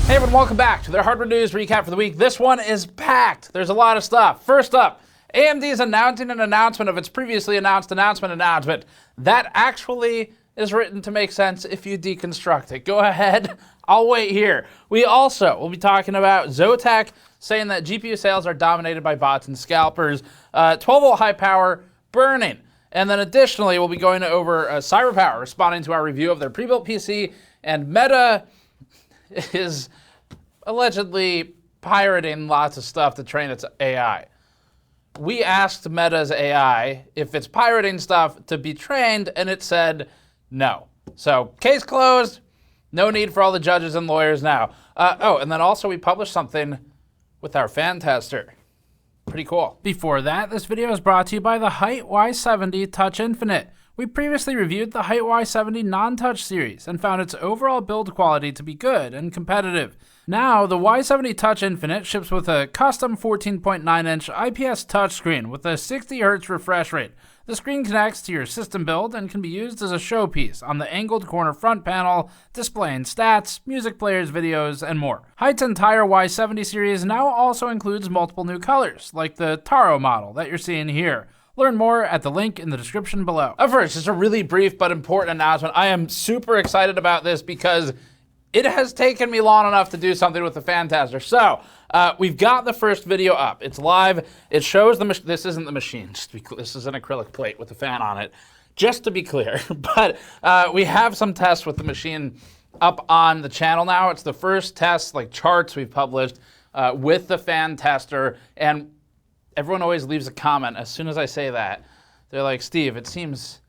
Hey everyone, welcome back to their hardware news recap for the week. This one is packed. There's a lot of stuff. First up, AMD is announcing an announcement of its previously announced announcement. That actually is written to make sense if you deconstruct it. Go ahead, I'll wait here. We also will be talking about Zotac saying that GPU sales are dominated by bots and scalpers, 12-volt high power burning. And then additionally, we'll be going over Cyberpower responding to our review of their pre-built PC, and Meta is allegedly pirating lots of stuff to train its AI. We asked Meta's AI if it's pirating stuff to be trained, and it said no. So case closed, no need for all the judges and lawyers now. And then also we published something with our fan tester. Pretty cool. Before that, this video is brought to you by the Height Y70 Touch Infinite. We previously reviewed the Height Y70 non-touch series and found its overall build quality to be good and competitive. Now, the Y70 Touch Infinite ships with a custom 14.9-inch IPS touchscreen with a 60Hz refresh rate. The screen connects to your system build and can be used as a showpiece on the angled corner front panel, displaying stats, music players, videos, and more. Height's entire Y70 series now also includes multiple new colors, like the Taro model that you're seeing here. Learn more at the link in the description below. First, just a really brief but important announcement. I am super excited about this because it has taken me long enough to do something with the fan tester. So, we've got the first video up. It's live. It shows the machine. This isn't the machine. This is an acrylic plate with a fan on it, just to be clear. But we have some tests with the machine up on the channel now. It's the first test, like charts we've published with the fan tester. And everyone always leaves a comment as soon as I say that. They're like, Steve, it seems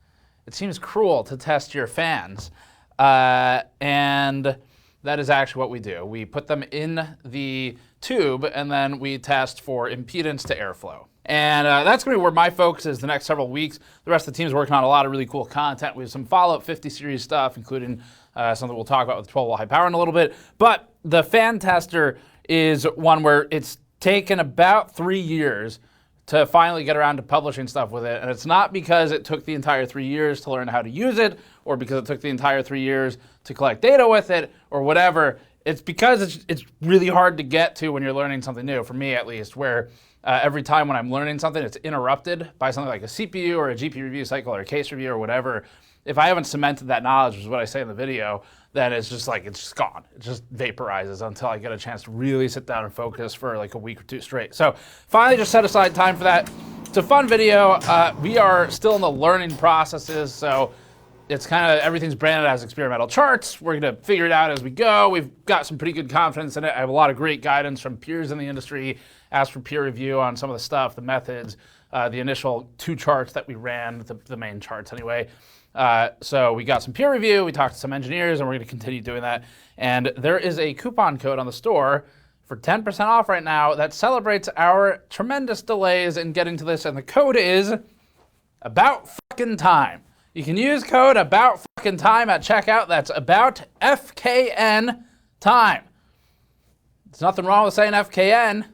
cruel to test your fans. And that is actually what we do. We put them in the tube and then we test for impedance to airflow. And that's going to be where my focus is the next several weeks. The rest of the team's working on a lot of really cool content. We have some follow-up 50 series stuff, including something we'll talk about with 12-volt high power in a little bit. But the fan tester is one where it's taken about 3 years to finally get around to publishing stuff with it. And it's not because it took the entire 3 years to learn how to use it, or because it took the entire 3 years to collect data with it, or whatever. It's because it's really hard to get to when you're learning something new, for me at least, where every time when I'm learning something, it's interrupted by something like a CPU or a GPU review cycle or a case review or whatever. If I haven't cemented that knowledge, which is what I say in the video, then it's just gone. It just vaporizes until I get a chance to really sit down and focus for like a week or two straight. So finally just set aside time for that. It's a fun video. We are still in the learning processes, so it's kind of, everything's branded as experimental charts. We're gonna figure it out as we go. We've got some pretty good confidence in it. I have a lot of great guidance from peers in the industry, asked for peer review on some of the stuff, the methods, the initial 2 charts that we ran, the main charts anyway. So we got some peer review, we talked to some engineers, and we're gonna continue doing that. And there is a coupon code on the store for 10% off right now that celebrates our tremendous delays in getting to this, and the code is about fucking time. You can use code about fucking time at checkout. That's about FKN time. There's nothing wrong with saying FKN,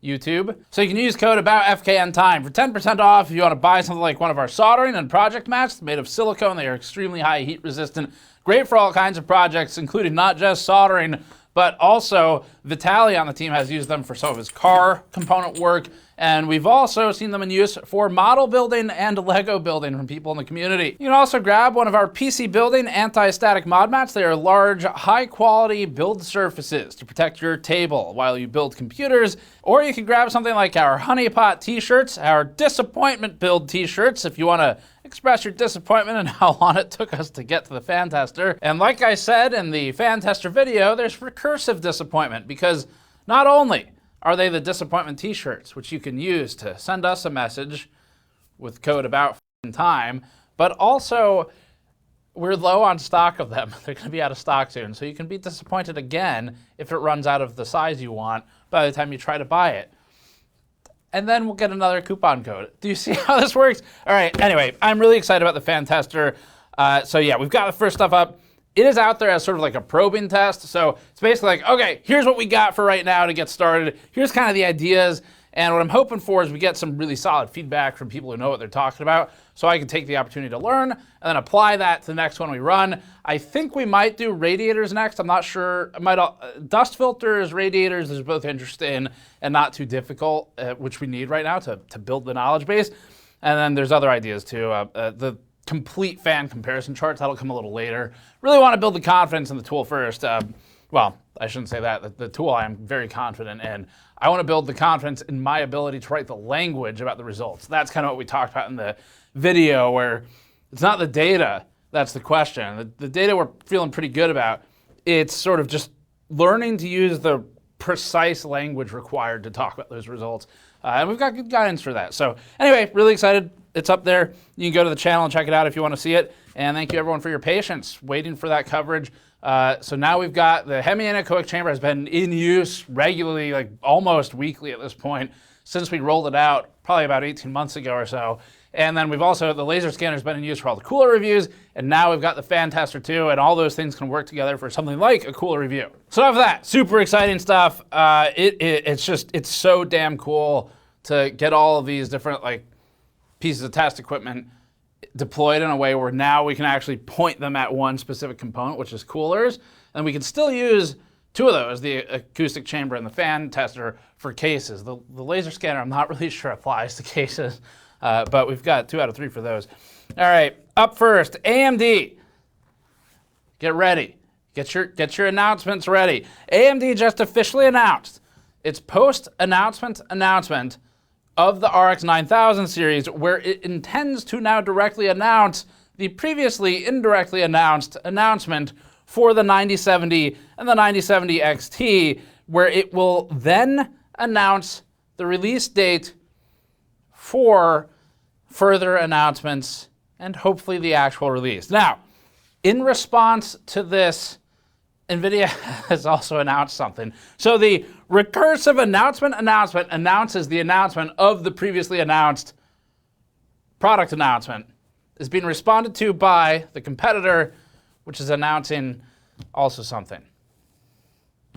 YouTube. So you can use code about FKN time for 10% off if you want to buy something like one of our soldering and project mats made of silicone. They are extremely high heat resistant, great for all kinds of projects, including not just soldering, but also Vitaly on the team has used them for some of his car component work. And we've also seen them in use for model building and Lego building from people in the community. You can also grab one of our PC building anti-static mod mats. They are large, high quality build surfaces to protect your table while you build computers. Or you can grab something like our honeypot t-shirts, our disappointment build t-shirts, if you want to express your disappointment in how long it took us to get to the fan tester. And like I said in the fan tester video, there's recursive disappointment, because not only are they the disappointment t-shirts, which you can use to send us a message with code about time, but also we're low on stock of them. They're gonna be out of stock soon, so you can be disappointed again if it runs out of the size you want by the time you try to buy it. And then we'll get another coupon code. Do you see how this works? All right, anyway, I'm really excited about the fan tester. So yeah, we've got the first stuff up. It is out there as sort of like a probing test. So it's basically like, okay, here's what we got for right now to get started. Here's kind of the ideas. And what I'm hoping for is we get some really solid feedback from people who know what they're talking about, so I can take the opportunity to learn and then apply that to the next one we run. I think we might do radiators next. I'm not sure. Dust filters, radiators, there's both interesting and not too difficult, which we need right now to build the knowledge base. And then there's other ideas too. The complete fan comparison charts, that'll come a little later. Really want to build the confidence in the tool first. Well, I shouldn't say that. The tool I am very confident in. I want to build the confidence in my ability to write the language about the results. That's kind of what we talked about in the video, where it's not the data that's the question. The data we're feeling pretty good about. It's sort of just learning to use the precise language required to talk about those results. And we've got good guidance for that. So anyway, really excited. It's up there. You can go to the channel and check it out if you want to see it. And thank you everyone for your patience waiting for that coverage. So now we've got the hemi-anechoic chamber has been in use regularly, like almost weekly at this point, since we rolled it out probably about 18 months ago or so. And then we've also, the laser scanner has been in use for all the cooler reviews, and now we've got the fan tester too, and all those things can work together for something like a cooler review. So enough of that, super exciting stuff. It's so damn cool to get all of these different pieces of test equipment deployed in a way where now we can actually point them at one specific component, which is coolers, and we can still use two of those, the acoustic chamber and the fan tester, for cases. The laser scanner, I'm not really sure applies to cases, but we've got 2 out of 3 for those. All right, up first, AMD. Get ready. Get your announcements ready. AMD just officially announced its post-announcement announcement of the RX 9000 series, where it intends to now directly announce the previously indirectly announced announcement for the 9070 and the 9070 XT, where it will then announce the release date for further announcements and hopefully the actual release. Now, in response to this, NVIDIA has also announced something. So the recursive announcement announces the announcement of the previously announced product announcement is being responded to by the competitor, which is announcing also something.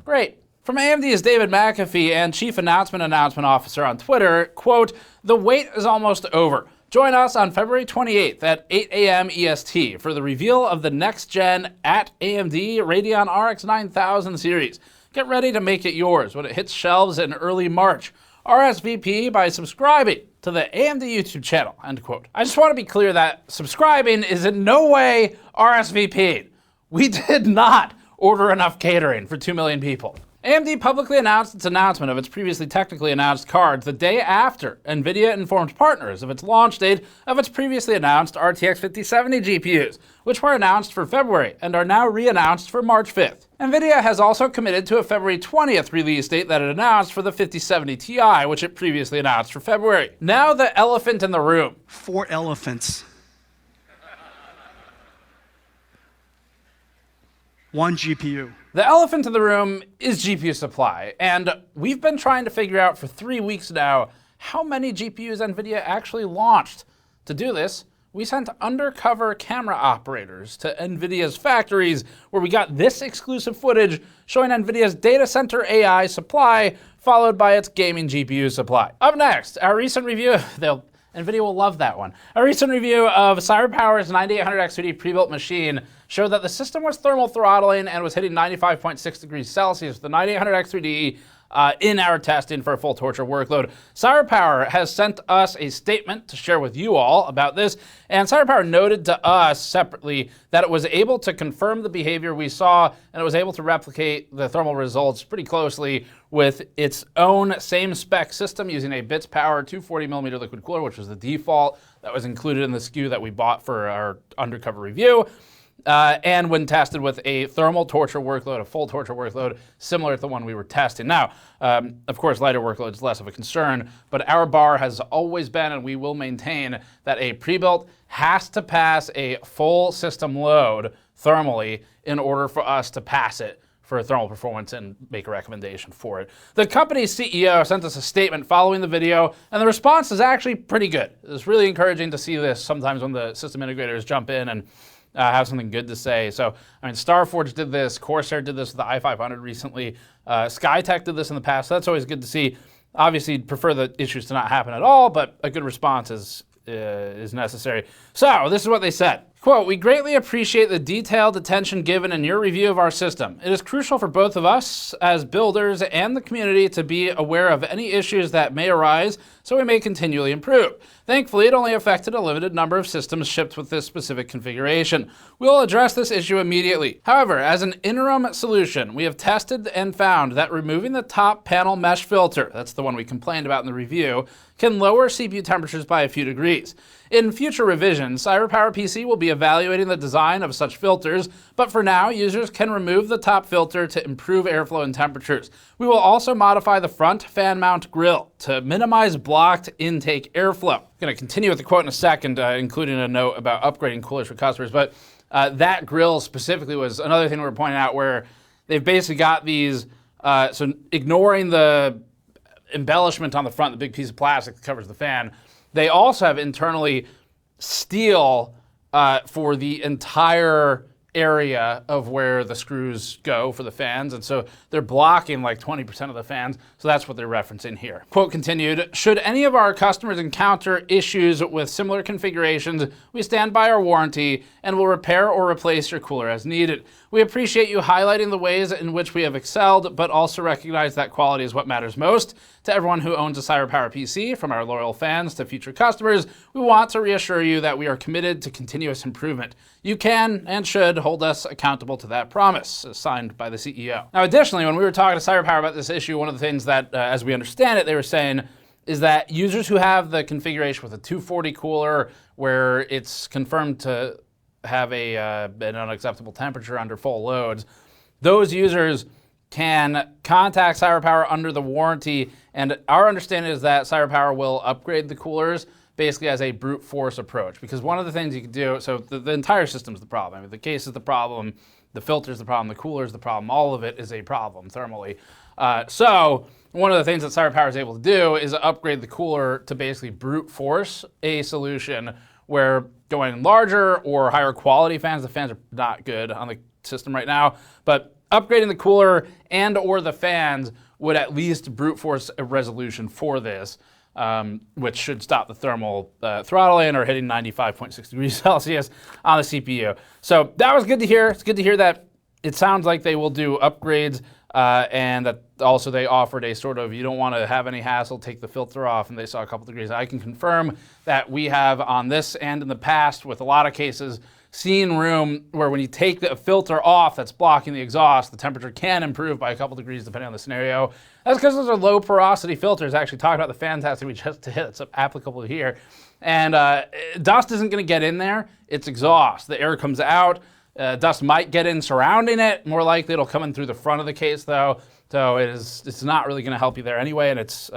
Great. From AMD's David McAfee and Chief Announcement Officer on Twitter, quote, "The wait is almost over. Join us on February 28th at 8 a.m. EST for the reveal of the next-gen at AMD Radeon RX 9000 series. Get ready to make it yours when it hits shelves in early March. RSVP by subscribing to the AMD YouTube channel," end quote. I just want to be clear that subscribing is in no way RSVP'd. We did not order enough catering for 2 million people. AMD publicly announced its announcement of its previously technically announced cards the day after NVIDIA informed partners of its launch date of its previously announced RTX 5070 GPUs, which were announced for February and are now re-announced for March 5th. NVIDIA has also committed to a February 20th release date that it announced for the 5070 Ti, which it previously announced for February. Now the elephant in the room. 4 elephants. 1 GPU. The elephant in the room is GPU supply, and we've been trying to figure out for 3 weeks now how many GPUs NVIDIA actually launched. To do this, we sent undercover camera operators to NVIDIA's factories, where we got this exclusive footage showing NVIDIA's data center AI supply, followed by its gaming GPU supply. Up next, our recent review, NVIDIA will love that one. A recent review of Cyberpower's 9800X3D pre-built machine showed that the system was thermal throttling and was hitting 95.6 degrees Celsius with the 9800X3D in our testing for a full torture workload. Cyberpower has sent us a statement to share with you all about this, and Cyberpower noted to us separately that it was able to confirm the behavior we saw, and it was able to replicate the thermal results pretty closely with its own same spec system using a bits power 240mm liquid cooler, which was the default that was included in the SKU that we bought for our undercover review. And when tested with a thermal torture workload, a full torture workload, similar to the one we were testing. Now, of course, lighter workload is less of a concern, but our bar has always been, and we will maintain, that a pre-built has to pass a full system load thermally in order for us to pass it for thermal performance and make a recommendation for it. The company's CEO sent us a statement following the video, and the response is actually pretty good. It's really encouraging to see this sometimes when the system integrators jump in and have something good to say. So, I mean, Starforge did this, Corsair did this with the i500 recently, Skytech did this in the past, so that's always good to see. Obviously, you'd prefer the issues to not happen at all, but a good response is necessary. So this is what they said. Quote, "We greatly appreciate the detailed attention given in your review of our system. It is crucial for both of us as builders and the community to be aware of any issues that may arise so we may continually improve. Thankfully, it only affected a limited number of systems shipped with this specific configuration. We will address this issue immediately. However, as an interim solution, we have tested and found that removing the top panel mesh filter," that's the one we complained about in the review, "can lower CPU temperatures by a few degrees. In future revisions, Cyberpower PC will be evaluating the design of such filters, but for now, users can remove the top filter to improve airflow and temperatures. We will also modify the front fan mount grille to minimize blocked intake airflow." I'm going to continue with the quote in a second, including a note about upgrading coolers for customers, but that grille specifically was another thing we were pointing out where they've basically got these, so ignoring the embellishment on the front, the big piece of plastic that covers the fan, they also have internally steel for the entire area of where the screws go for the fans, and so they're blocking like 20% of the fans, so that's what they're referencing here. Quote continued, "Should any of our customers encounter issues with similar configurations, we stand by our warranty and will repair or replace your cooler as needed. We appreciate you highlighting the ways in which we have excelled, but also recognize that quality is what matters most. To everyone who owns a Cyberpower PC, from our loyal fans to future customers, we want to reassure you that we are committed to continuous improvement. You can and should hold us accountable to that promise," signed by the CEO. Now, additionally, when we were talking to Cyberpower about this issue, one of the things that, as we understand it, they were saying is that users who have the configuration with a 240 cooler where it's confirmed to have an unacceptable temperature under full loads, those users can contact Cyberpower under the warranty, and our understanding is that Cyberpower will upgrade the coolers basically as a brute force approach, because one of the things you can do, so the entire system's the problem. I mean, the case is the problem, the filter's the problem, the cooler's the problem, all of it is a problem thermally. So one of the things that Cyberpower is able to do is upgrade the cooler to basically brute force a solution where going larger or higher quality fans, the fans are not good on the system right now, but upgrading the cooler and or the fans would at least brute force a resolution for this, which should stop the thermal throttling or hitting 95.6 degrees Celsius on the CPU. So that was good to hear. It's good to hear that it sounds like they will do upgrades, and that also they offered a sort of, you don't want to have any hassle, take the filter off, and they saw a couple degrees. I can confirm that we have on this and in the past with a lot of cases seen room where when you take the filter off that's blocking the exhaust, the temperature can improve by a couple degrees depending on the scenario. That's because those are low porosity filters. Actually talking about the fan testing we just did, it's applicable here. And dust isn't going to get in there, it's exhaust. The air comes out. Dust might get in surrounding it. More likely it'll come in through the front of the case though. So it's not really going to help you there anyway, and it's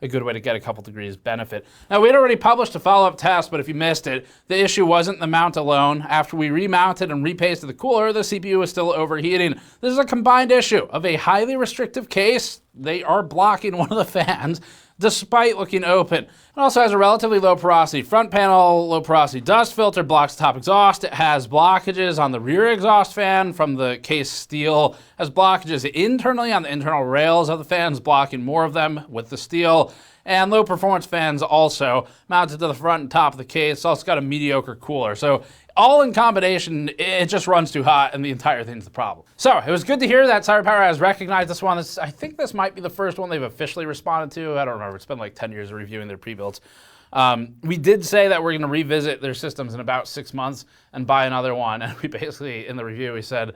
a good way to get a couple degrees benefit. Now, we had already published a follow-up test, but if you missed it, the issue wasn't the mount alone. After we remounted and repasted the cooler, the CPU was still overheating. This is a combined issue of a highly restrictive case. They are blocking one of the fans despite looking open. It also has a relatively low porosity front panel, low porosity dust filter, blocks the top exhaust. It has blockages on the rear exhaust fan from the case steel. It has blockages internally on the internal rails of the fans, blocking more of them with the steel. And low performance fans also mounted to the front and top of the case. It's also got a mediocre cooler. So all in combination, it just runs too hot and the entire thing's the problem. So it was good to hear that Cyberpower has recognized this one. I think this might be the first one they've officially responded to. I don't remember, it's been like 10 years of reviewing their pre-builds. We did say that we're gonna revisit their systems in about 6 months and buy another one. And we basically, in the review, we said,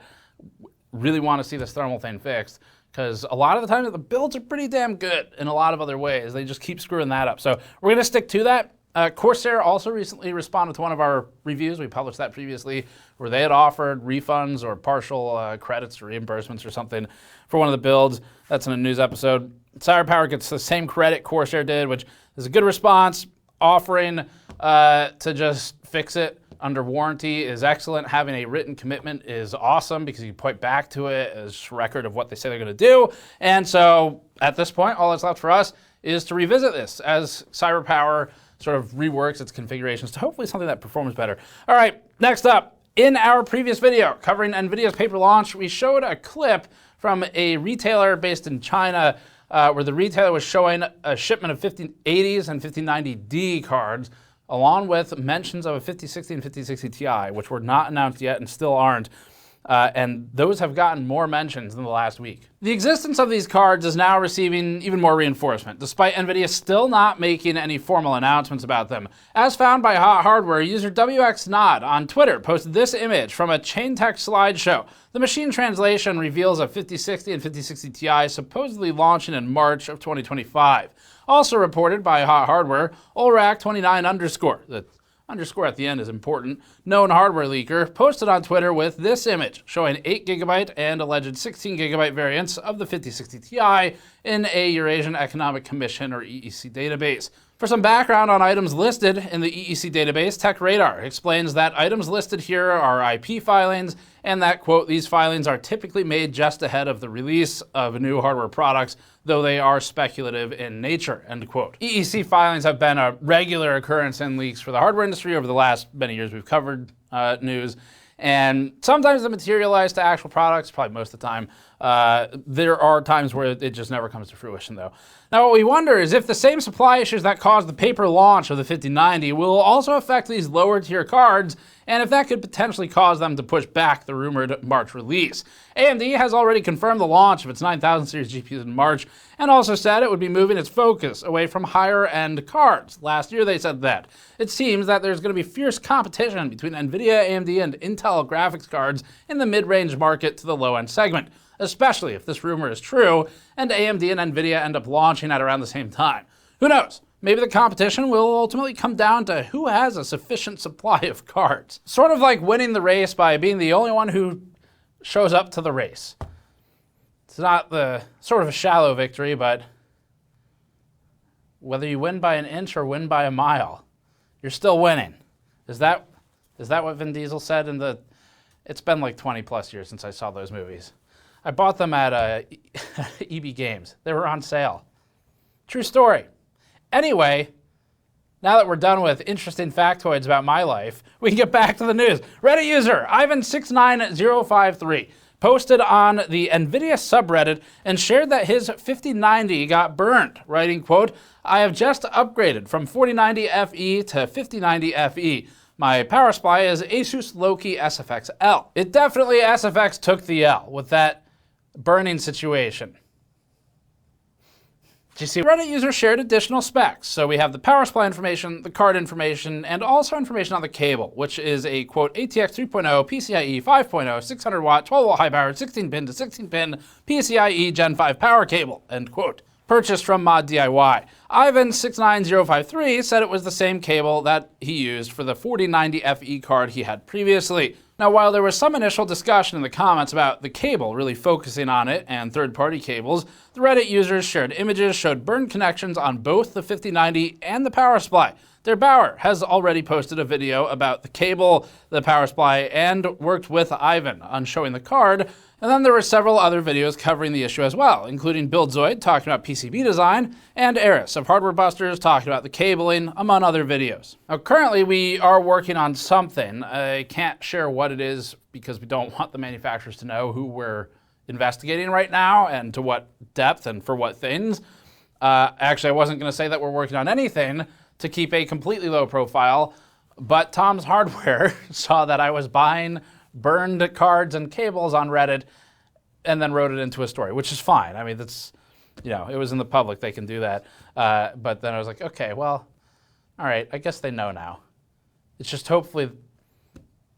really wanna see this thermal thing fixed, because a lot of the time the builds are pretty damn good in a lot of other ways. They just keep screwing that up. So we're gonna stick to that. Corsair also recently responded to one of our reviews. We published that previously, where they had offered refunds or partial credits or reimbursements or something for one of the builds. That's in a news episode. Cyberpower gets the same credit Corsair did, which is a good response. Offering to just fix it under warranty is excellent. Having a written commitment is awesome because you point back to it as a record of what they say they're going to do. And so at this point, all that's left for us is to revisit this as Cyberpower sort of reworks its configurations to hopefully something that performs better. All right, next up, in our previous video covering NVIDIA's paper launch, we showed a clip from a retailer based in China where the retailer was showing a shipment of 5080s and 5090D cards, along with mentions of a 5060 and 5060 Ti, which were not announced yet and still aren't. And those have gotten more mentions in the last week. The existence of these cards is now receiving even more reinforcement, despite NVIDIA still not making any formal announcements about them. As found by Hot Hardware, user WXNod on Twitter posted this image from a Chaintext slideshow. The machine translation reveals a 5060 and 5060 Ti supposedly launching in March of 2025. Also reported by Hot Hardware, Olrak29_, the underscore at the end is important, known hardware leaker, posted on Twitter with this image showing 8GB and alleged 16GB variants of the 5060 Ti in a Eurasian Economic Commission or EEC database. For some background on items listed in the EEC database, TechRadar explains that items listed here are IP filings and that, quote, these filings are typically made just ahead of the release of new hardware products, though they are speculative in nature, end quote. EEC filings have been a regular occurrence in leaks for the hardware industry over the last many years we've covered news. And sometimes they materialize to actual products, probably most of the time. There are times where it just never comes to fruition, though. Now, what we wonder is if the same supply issues that caused the paper launch of the 5090 will also affect these lower-tier cards, and if that could potentially cause them to push back the rumored March release. AMD has already confirmed the launch of its 9000 series GPUs in March, and also said it would be moving its focus away from higher-end cards. Last year they said that. It seems that there's going to be fierce competition between NVIDIA, AMD, and Intel graphics cards in the mid-range market to the low-end segment, especially if this rumor is true and AMD and NVIDIA end up launching at around the same time. Who knows? Maybe the competition will ultimately come down to who has a sufficient supply of cards. Sort of like winning the race by being the only one who shows up to the race. It's not the sort of a shallow victory, but whether you win by an inch or win by a mile, you're still winning. Is that what Vin Diesel said in the... It's been like 20 plus years since I saw those movies. I bought them at EB Games. They were on sale. True story. Anyway, now that we're done with interesting factoids about my life, we can get back to the news. Reddit user Ivan69053 posted on the NVIDIA subreddit and shared that his 5090 got burned, writing, quote, I have just upgraded from 4090 FE to 5090 FE. My power supply is Asus Loki SFX-L. It definitely SFX took the L with that burning situation. You see, Reddit user shared additional specs. So we have the power supply information, the card information, and also information on the cable, which is a, quote, ATX 3.0, PCIe 5.0, 600 watt, 12 volt high power, 16 pin to 16 pin, PCIe Gen 5 power cable, end quote. Purchased from Mod DIY. Ivan69053 said it was the same cable that he used for the 4090 FE card he had previously. Now, while there was some initial discussion in the comments about the cable really focusing on it and third-party cables, the Reddit users shared images showed burned connections on both the 5090 and the power supply. Der Bauer has already posted a video about the cable, the power supply, and worked with Ivan on showing the card. And then there were several other videos covering the issue as well, including BuildZoid talking about PCB design, and Eris of Hardware Busters talking about the cabling, among other videos. Now, currently we are working on something. I can't share what it is because we don't want the manufacturers to know who we're investigating right now and to what depth and for what things. Actually, I wasn't going to say that we're working on anything to keep a completely low profile, but Tom's Hardware saw that I was buying burned cards and cables on Reddit and then wrote it into a story, which is fine. I mean, that's, you know, it was in the public, they can do that. But then I was like, okay, well, all right, I guess they know now. It's just hopefully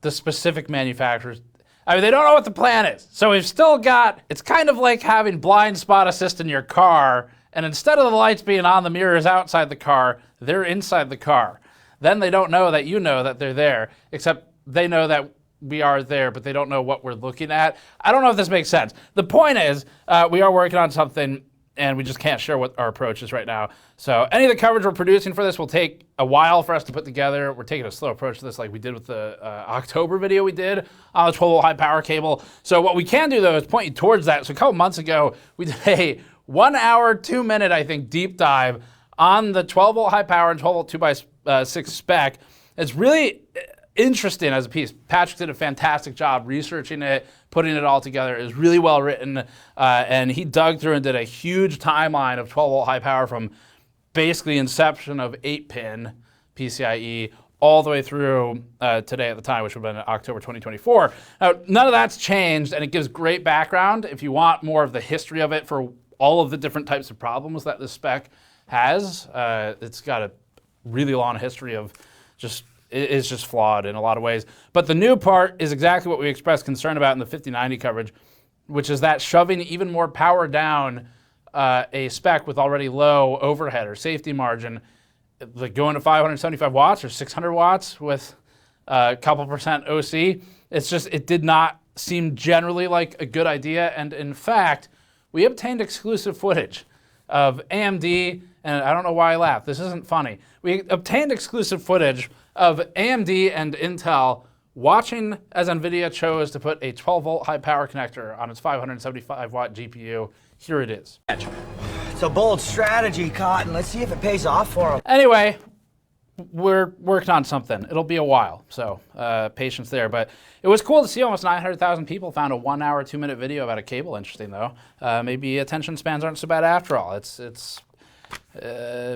the specific manufacturers, I mean, they don't know what the plan is. So we've still got, it's kind of like having blind spot assist in your car, and instead of the lights being on the mirrors outside the car, they're inside the car. Then they don't know that you know that they're there, except they know that we are there, but they don't know what we're looking at. I don't know if this makes sense. The point is, we are working on something, and we just can't share what our approach is right now. So any of the coverage we're producing for this will take a while for us to put together. We're taking a slow approach to this like we did with the October video we did on the 12 volt high power cable. So what we can do, though, is point you towards that. So a couple months ago, we did a 1 hour, 2 minute, I think, deep dive on the 12 volt high power and 12 volt 2x6 spec. It's really interesting as a piece. Patrick did a fantastic job researching it, putting it all together. It was really well written, and he dug through and did a huge timeline of 12-volt high power from basically inception of 8-pin PCIe all the way through today at the time, which would have been October 2024. Now, none of that's changed, and it gives great background if you want more of the history of it for all of the different types of problems that this spec has. It's got a really long history of it's just flawed in a lot of ways. But the new part is exactly what we expressed concern about in the 5090 coverage, which is that shoving even more power down a spec with already low overhead or safety margin, like going to 575 watts or 600 watts with a couple percent OC, it did not seem generally like a good idea. And in fact, we obtained exclusive footage of AMD, and I don't know why I laughed. This isn't funny. We obtained exclusive footage of AMD and Intel watching as NVIDIA chose to put a 12-volt high-power connector on its 575-watt GPU. Here it is. It's a bold strategy, Cotton. Let's see if it pays off for them. Anyway, we're working on something. It'll be a while, so patience there. But it was cool to see almost 900,000 people found a 1 hour, 2 minute video about a cable. Interesting, though. Maybe attention spans aren't so bad after all. It's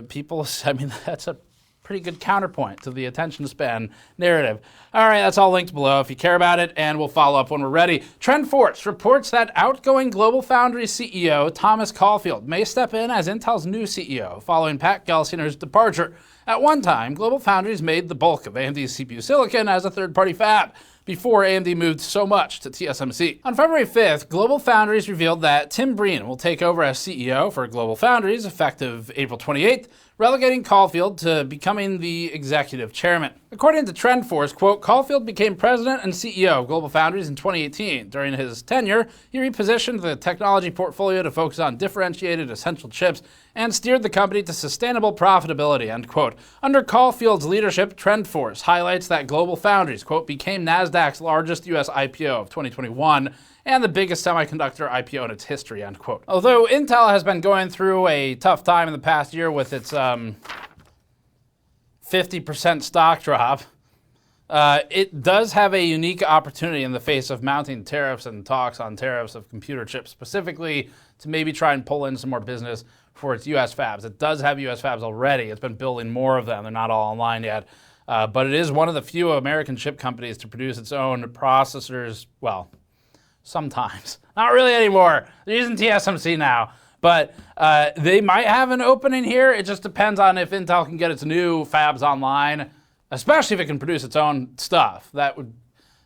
people, I mean, that's a pretty good counterpoint to the attention span narrative. All right, that's all linked below if you care about it, and we'll follow up when we're ready. TrendForce reports that outgoing GlobalFoundries CEO Thomas Caulfield may step in as Intel's new CEO following Pat Gelsinger's departure. At one time, GlobalFoundries made the bulk of AMD's CPU silicon as a third-party fab, before AMD moved so much to TSMC. On February 5th, GlobalFoundries revealed that Tim Breen will take over as CEO for GlobalFoundries effective April 28th, relegating Caulfield to becoming the executive chairman. According to TrendForce, quote, Caulfield became president and CEO of GlobalFoundries in 2018. During his tenure, he repositioned the technology portfolio to focus on differentiated essential chips and steered the company to sustainable profitability, end quote. Under Caulfield's leadership, TrendForce highlights that GlobalFoundries, quote, became NASDAQ's largest US IPO of 2021 and the biggest semiconductor IPO in its history, end quote. Although Intel has been going through a tough time in the past year with its 50% stock drop, it does have a unique opportunity in the face of mounting tariffs and talks on tariffs of computer chips specifically to maybe try and pull in some more business for its US fabs. It does have US fabs already. It's been building more of them. They're not all online yet. But it is one of the few American chip companies to produce its own processors, well, sometimes. Not really anymore. They're using TSMC now. But they might have an opening here. It just depends on if Intel can get its new fabs online, especially if it can produce its own stuff. That would,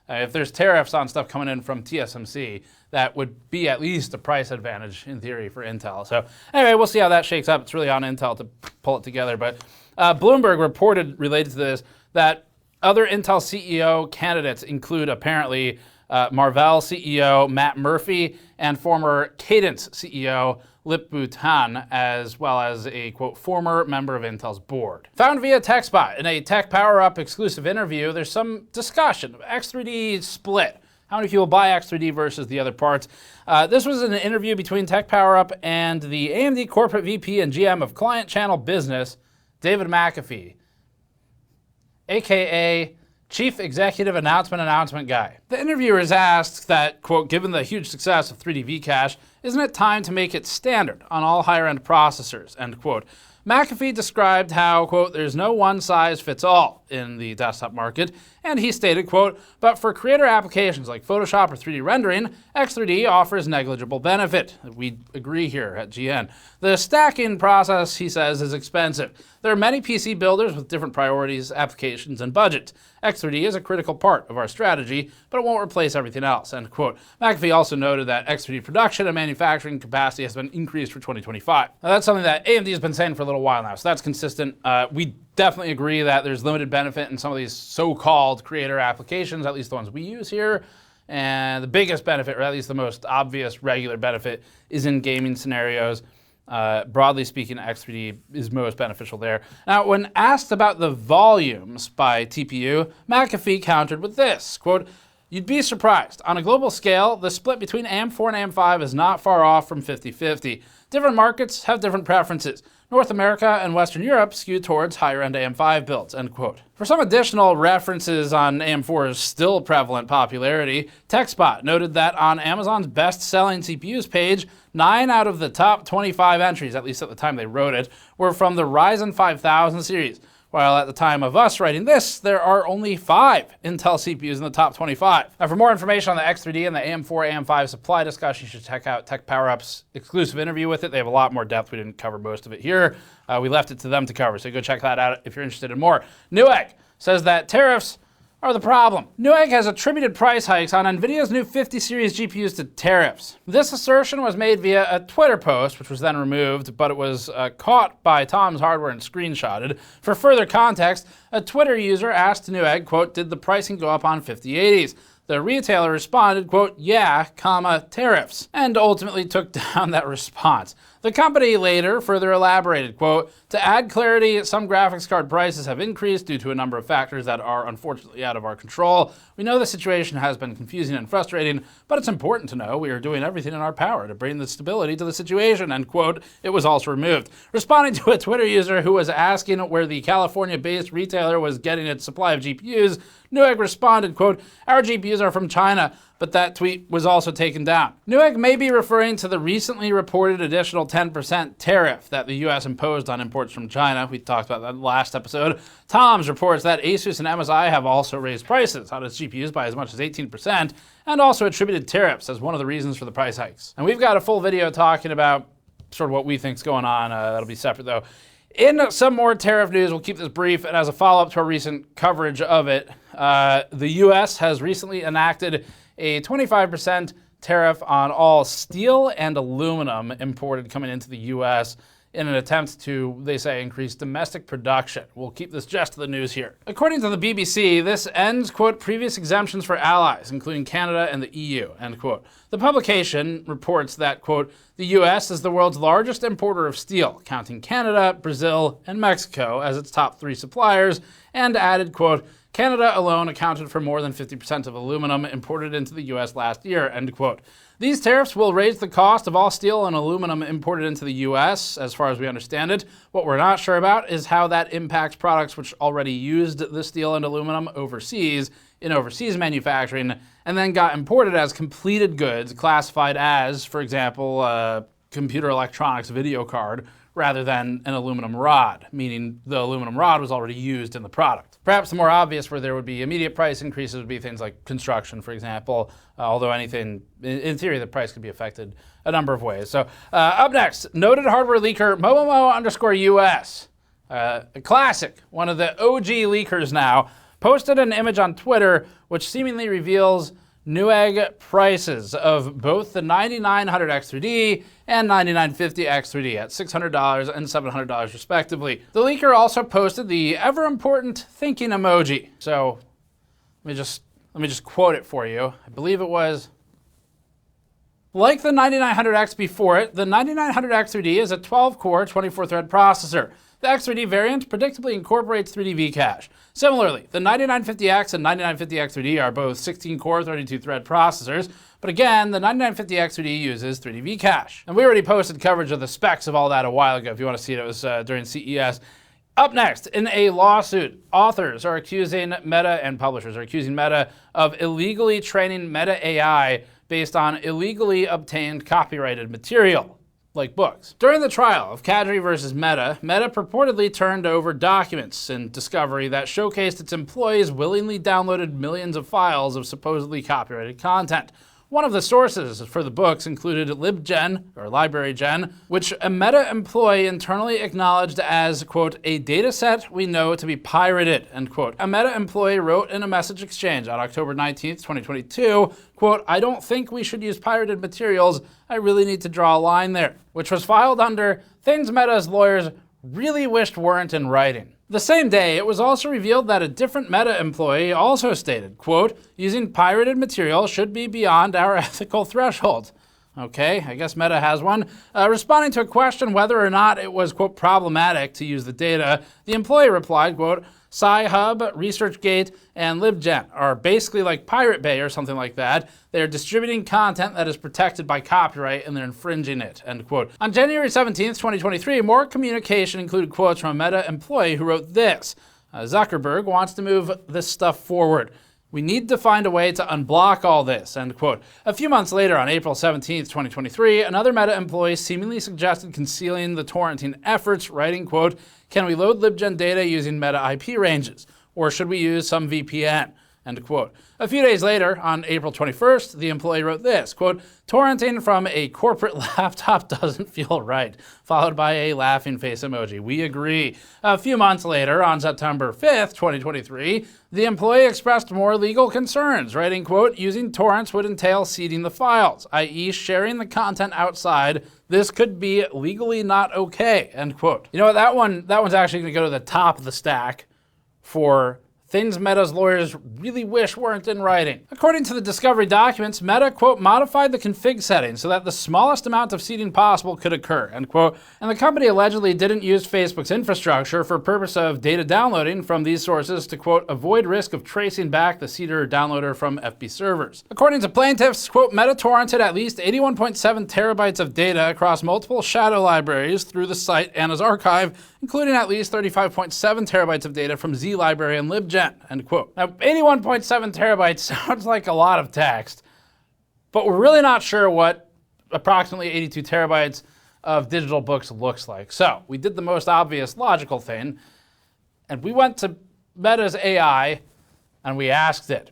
if there's tariffs on stuff coming in from TSMC, that would be at least a price advantage in theory for Intel. So anyway, we'll see how that shakes up. It's really on Intel to pull it together. But Bloomberg reported related to this that other Intel CEO candidates include apparently Marvell CEO Matt Murphy and former Cadence CEO Lip Bhutan, as well as a, quote, former member of Intel's board. Found via TechSpot in a Tech Power Up exclusive interview, there's some discussion of X3D Split. How many people buy X3D versus the other parts? This was an interview between Tech Power Up and the AMD corporate VP and GM of Client Channel Business, David McAfee, AKA Chief Executive Announcement Guy. The interviewer is asked that, quote, given the huge success of 3D V-Cache, isn't it time to make it standard on all higher-end processors, end quote. McAfee described how, quote, there's no one-size-fits-all in the desktop market, and he stated, quote, but for creator applications like Photoshop or 3D rendering, X3D offers negligible benefit. We agree here at GN. The stacking process, he says, is expensive. There are many PC builders with different priorities, applications, and budgets. X3D is a critical part of our strategy, but it won't replace everything else, end quote. McAfee also noted that X3D production and manufacturing capacity has been increased for 2025. Now, that's something that AMD has been saying for a little while now, so that's consistent. We definitely agree that there's limited benefit in some of these so-called creator applications, at least the ones we use here. And the biggest benefit, or at least the most obvious regular benefit, is in gaming scenarios. Broadly speaking, X3D is most beneficial there. Now, when asked about the volumes by TPU, McAfee countered with this, quote, You'd be surprised. On a global scale, the split between AM4 and AM5 is not far off from 50-50. Different markets have different preferences. North America and Western Europe skew towards higher-end AM5 builds, end quote. For some additional references on AM4's still prevalent popularity, TechSpot noted that on Amazon's best-selling CPUs page, 9 out of the top 25 entries, at least at the time they wrote it, were from the Ryzen 5000 series. While at the time of us writing this, there are only 5 Intel CPUs in the top 25. Now, for more information on the X3D and the AM4, AM5 supply discussion, you should check out Tech Power Up's exclusive interview with it. They have a lot more depth. We didn't cover most of it here. We left it to them to cover, so go check that out if you're interested in more. Newegg says that tariffs are the problem. Newegg has attributed price hikes on NVIDIA's new 50 series GPUs to tariffs. This assertion was made via a Twitter post, which was then removed, but it was caught by Tom's Hardware and screenshotted. For further context, a Twitter user asked Newegg, quote, did the pricing go up on 5080s? The retailer responded, quote, yeah, comma, tariffs, and ultimately took down that response. The company later further elaborated, quote, to add clarity, some graphics card prices have increased due to a number of factors that are unfortunately out of our control. We know the situation has been confusing and frustrating, but it's important to know we are doing everything in our power to bring the stability to the situation, end quote. It was also removed. Responding to a Twitter user who was asking where the California-based retailer was getting its supply of GPUs, Newegg responded, quote, our GPUs are from China, but that tweet was also taken down. Newegg may be referring to the recently reported additional 10% tariff that the US imposed on imports from China. We talked about that last episode. Tom's reports that Asus and MSI have also raised prices on its GPUs by as much as 18% and also attributed tariffs as one of the reasons for the price hikes. And we've got a full video talking about sort of what we think's going on. That'll be separate though. In some more tariff news, we'll keep this brief, and as a follow-up to our recent coverage of it, the US has recently enacted a 25% tariff on all steel and aluminum imported coming into the US in an attempt to, they say, increase domestic production. We'll keep this just to the news here. According to the BBC, this ends, quote, previous exemptions for allies, including Canada and the EU, end quote. The publication reports that, quote, the US is the world's largest importer of steel, counting Canada, Brazil, and Mexico as its top 3 suppliers, and added, quote, Canada alone accounted for more than 50% of aluminum imported into the US last year, end quote. These tariffs will raise the cost of all steel and aluminum imported into the US, as far as we understand it. What we're not sure about is how that impacts products which already used the steel and aluminum overseas in overseas manufacturing and then got imported as completed goods classified as, for example, a computer electronics video card rather than an aluminum rod, meaning the aluminum rod was already used in the product. Perhaps the more obvious where there would be immediate price increases would be things like construction, for example, although anything, in theory, the price could be affected a number of ways. So up next, noted hardware leaker Momomo_US, a classic, one of the OG leakers now, posted an image on Twitter which seemingly reveals Newegg prices of both the 9900X3D and 9950X3D at $600 and $700 respectively. The leaker also posted the ever-important thinking emoji. So let me just quote it for you. I believe it was, like the 9900X before it, the 9900X3D is a 12-core, 24-thread processor. The X3D variant predictably incorporates 3D V-cache. Similarly, the 9950X and 9950X3D are both 16-core, 32-thread processors, but again, the 9950X3D uses 3D V-cache. And we already posted coverage of the specs of all that a while ago. If you want to see it, it was during CES. Up next, in a lawsuit, authors are accusing Meta and publishers are accusing Meta of illegally training Meta AI based on illegally obtained copyrighted material, like books. During the trial of Kadri versus Meta, Meta purportedly turned over documents in discovery that showcased its employees willingly downloaded millions of files of supposedly copyrighted content. One of the sources for the books included LibGen, or LibraryGen, which a Meta employee internally acknowledged as, quote, a data set we know to be pirated, end quote. A Meta employee wrote in a message exchange on October 19th, 2022, quote, I don't think we should use pirated materials. I really need to draw a line there, which was filed under things Meta's lawyers really wished weren't in writing. The same day, it was also revealed that a different Meta employee also stated, quote, using pirated material should be beyond our ethical threshold. Okay, I guess Meta has one. Responding to a question whether or not it was, quote, problematic to use the data, the employee replied, quote, Sci-Hub, ResearchGate, and LibGen are basically like Pirate Bay or something like that. They are distributing content that is protected by copyright and they're infringing it, end quote. On January 17th, 2023, more communication included quotes from a Meta employee who wrote this. Zuckerberg wants to move this stuff forward. We need to find a way to unblock all this, end quote. A few months later, on April 17th, 2023, another Meta employee seemingly suggested concealing the torrenting efforts, writing, quote, can we load LibGen data using Meta IP ranges? Or should we use some VPN? End quote. A few days later, on April 21st, the employee wrote this, quote, torrenting from a corporate laptop doesn't feel right, followed by a laughing face emoji. We agree. A few months later, on September 5th, 2023, the employee expressed more legal concerns, writing, quote, using torrents would entail seeding the files, i.e. sharing the content outside. This could be legally not okay, end quote. You know what, that one's actually gonna go to the top of the stack for things Meta's lawyers really wish weren't in writing. According to the discovery documents, Meta, quote, modified the config settings so that the smallest amount of seeding possible could occur, end quote. And the company allegedly didn't use Facebook's infrastructure for purpose of data downloading from these sources to, quote, avoid risk of tracing back the seeder or downloader from FB servers. According to plaintiffs, quote, Meta torrented at least 81.7 terabytes of data across multiple shadow libraries through the site and as archive, including at least 35.7 terabytes of data from Z library and LibGen, end quote. Now, 81.7 terabytes sounds like a lot of text, but we're really not sure what approximately 82 terabytes of digital books looks like. So we did the most obvious logical thing, and we went to Meta's AI and we asked it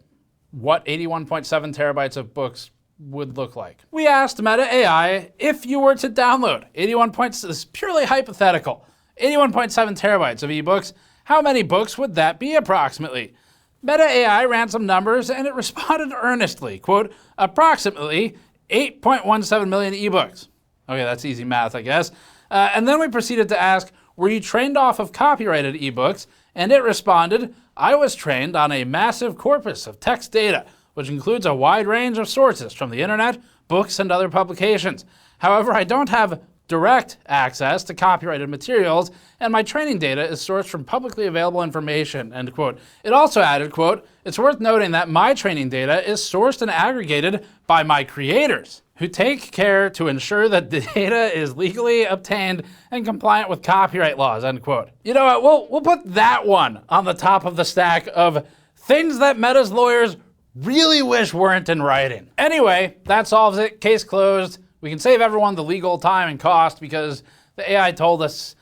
what 81.7 terabytes of books would look like. We asked Meta AI if you were to download this is purely hypothetical, 81.7 terabytes of ebooks, how many books would that be approximately? Meta AI ran some numbers and it responded earnestly, quote, approximately 8.17 million ebooks. Okay, that's easy math, I guess. And then we proceeded to ask, were you trained off of copyrighted ebooks? And it responded, I was trained on a massive corpus of text data, which includes a wide range of sources from the internet, books, and other publications. However, I don't have direct access to copyrighted materials, and my training data is sourced from publicly available information, end quote. It also added, quote, it's worth noting that my training data is sourced and aggregated by my creators, who take care to ensure that the data is legally obtained and compliant with copyright laws, end quote. You know what, we'll put that one on the top of the stack of things that Meta's lawyers really wish weren't in writing. Anyway, that solves it, case closed. We can save everyone the legal time and cost because the AI told us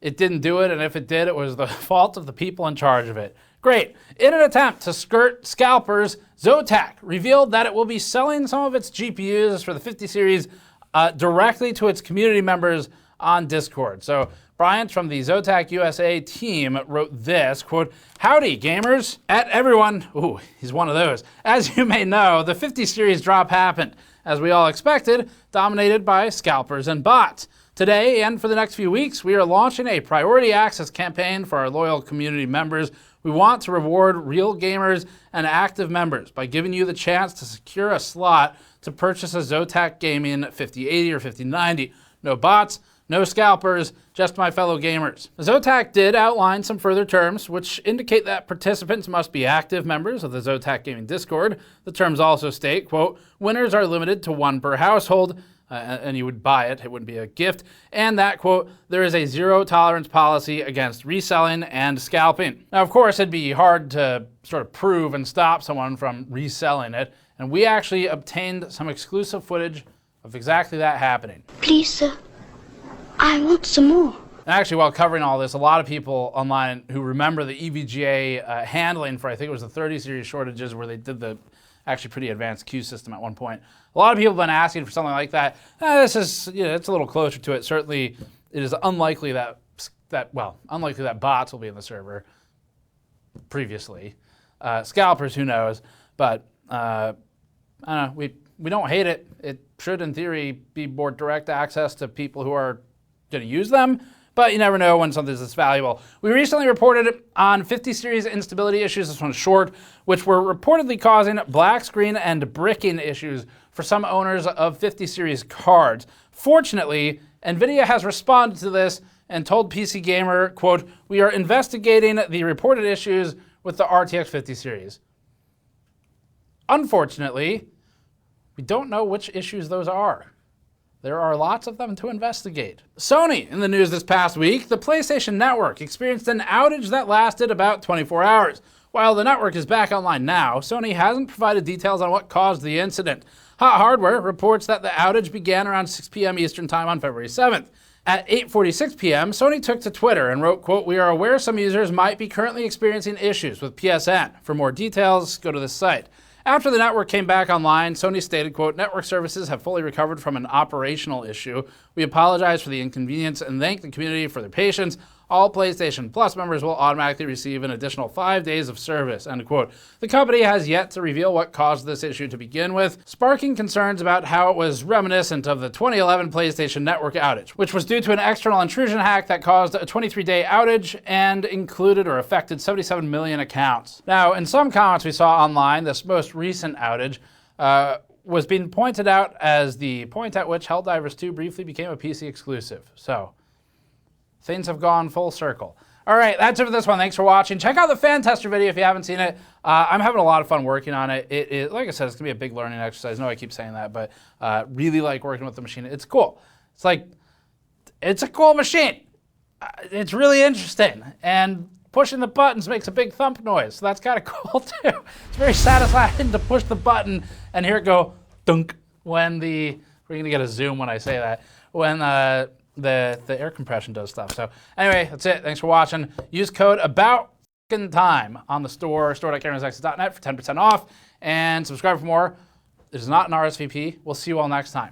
it didn't do it, and if it did, it was the fault of the people in charge of it. Great. In an attempt to skirt Scalpers, Zotac revealed that it will be selling some of its GPUs for the 50 series directly to its community members on Discord. So Bryant from the Zotac USA team wrote this, quote, howdy gamers, at everyone, ooh, he's one of those. As you may know, the 50 series drop happened, as we all expected, dominated by scalpers and bots. Today, and for the next few weeks, we are launching a priority access campaign for our loyal community members. We want to reward real gamers and active members by giving you the chance to secure a slot to purchase a Zotac Gaming 5080 or 5090. No bots, no scalpers, just my fellow gamers. Zotac did outline some further terms, which indicate that participants must be active members of the Zotac Gaming Discord. The terms also state, quote, winners are limited to one per household, and you would buy it, it wouldn't be a gift, and that, quote, there is a zero tolerance policy against reselling and scalping. Now, of course, it'd be hard to sort of prove and stop someone from reselling it, and we actually obtained some exclusive footage of exactly that happening. Please, sir. I want some more. And actually, while covering all this, a lot of people online who remember the EVGA handling for, I think it was the 30 series shortages where they did the actually pretty advanced queue system at one point. A lot of people have been asking for something like that. This is, it's a little closer to it. Certainly, it is unlikely that bots will be in the server previously. Scalpers, who knows? But I don't know, we don't hate it. It should, in theory, be more direct access to people who are going to use them, but you never know when something's this valuable. We recently reported on 50 series instability issues, this one's short, which were reportedly causing black screen and bricking issues for some owners of 50 series cards. Fortunately, NVIDIA has responded to this and told PC Gamer, quote, "We are investigating the reported issues with the RTX 50 series." Unfortunately, we don't know which issues those are. There are lots of them to investigate. Sony, in the news this past week, the PlayStation Network experienced an outage that lasted about 24 hours. While the network is back online now, Sony hasn't provided details on what caused the incident. Hot Hardware reports that the outage began around 6 p.m. Eastern Time on February 7th. At 8:46 p.m., Sony took to Twitter and wrote, quote, "We are aware some users might be currently experiencing issues with PSN. For more details, go to this site." After the network came back online, Sony stated, quote, "Network services have fully recovered from an operational issue. We apologize for the inconvenience and thank the community for their patience. All PlayStation Plus members will automatically receive an additional 5 days of service," end quote. The company has yet to reveal what caused this issue to begin with, sparking concerns about how it was reminiscent of the 2011 PlayStation Network outage, which was due to an external intrusion hack that caused a 23-day outage and included or affected 77 million accounts. Now, in some comments we saw online, this most recent outage was being pointed out as the point at which Helldivers 2 briefly became a PC exclusive. So, things have gone full circle. All right, that's it for this one. Thanks for watching. Check out the fan tester video if you haven't seen it. I'm having a lot of fun working on it. It like I said, it's gonna be a big learning exercise. I know I keep saying that, but really like working with the machine. It's cool. It's a cool machine. It's really interesting. And pushing the buttons makes a big thump noise. So that's kind of cool too. It's very satisfying to push the button and hear it go dunk when we're gonna get a zoom when I say that, when the air compression does stuff. So anyway, that's it. Thanks for watching. Use code ABOUTTIME on the store.gamersnexus.net for 10% off, and subscribe for more. It is not an RSVP. We'll see you all next time.